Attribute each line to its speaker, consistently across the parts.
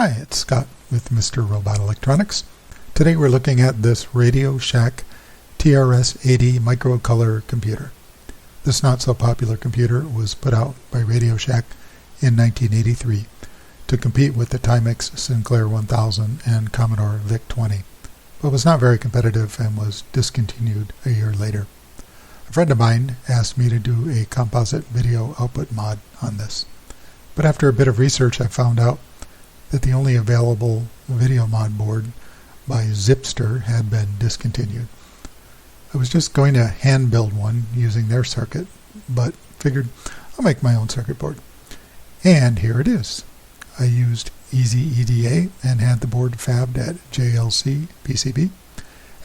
Speaker 1: Hi, it's Scott with Mr. Robot Electronics. Today we're looking at this Radio Shack TRS-80 microcolor computer. This not so popular computer was put out by Radio Shack in 1983 to compete with the Timex Sinclair 1000 and Commodore VIC-20, but was not very competitive and was discontinued a year later. A friend of mine asked me to do a composite video output mod on this, but after a bit of research I found out that the only available video mod board by Zippster had been discontinued. I was just going to hand build one using their circuit, but figured I'll make my own circuit board. And here it is. I used Easy EDA and had the board fabbed at JLC PCB.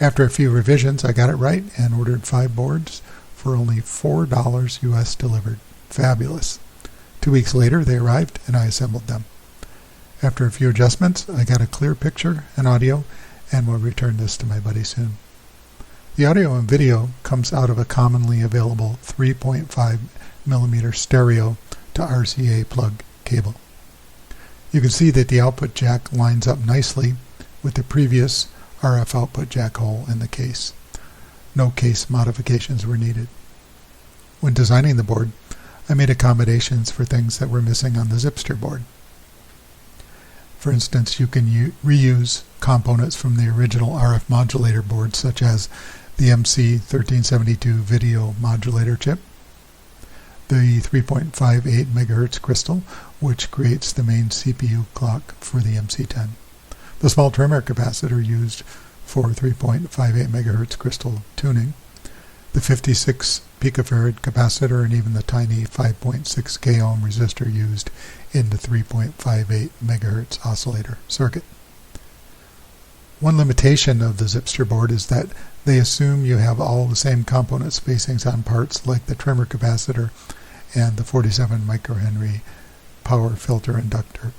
Speaker 1: After a few revisions I got it right and ordered 5 boards for only $4 US delivered. Fabulous. 2 weeks later they arrived and I assembled them. After a few adjustments, I got a clear picture and audio and will return this to my buddy soon. The audio and video comes out of a commonly available 3.5mm stereo to RCA plug cable. You can see that the output jack lines up nicely with the previous RF output jack hole in the case. No case modifications were needed. When designing the board, I made accommodations for things that were missing on the Zippster board. For instance, you can reuse components from the original RF modulator board, such as the MC-1072 video modulator chip, the 3.58 MHz crystal, which creates the main CPU clock for the MC-10, the small trimmer capacitor used for 3.58 MHz crystal tuning, the 56 picofarad capacitor, and even the tiny 5.6 k ohm resistor used in the 3.58 MHz oscillator circuit. One limitation of the Zippster board is that they assume you have all the same component spacings on parts like the trimmer capacitor and the 47 microhenry power filter inductor.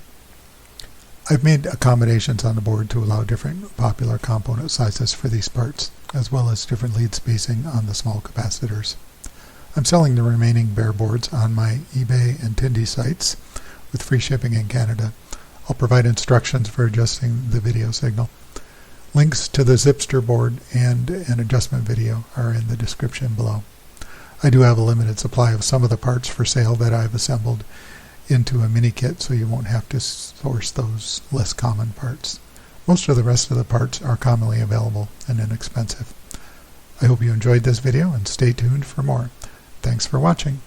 Speaker 1: I've made accommodations on the board to allow different popular component sizes for these parts, as well as different lead spacing on the small capacitors. I'm selling the remaining bare boards on my eBay and Tindy sites with free shipping in Canada. I'll provide instructions for adjusting the video signal. Links to the Zippster board and an adjustment video are in the description below. I do have a limited supply of some of the parts for sale that I've assembled into a mini kit, so you won't have to source those less common parts. Most of the rest of the parts are commonly available and inexpensive. I hope you enjoyed this video and stay tuned for more. Thanks for watching.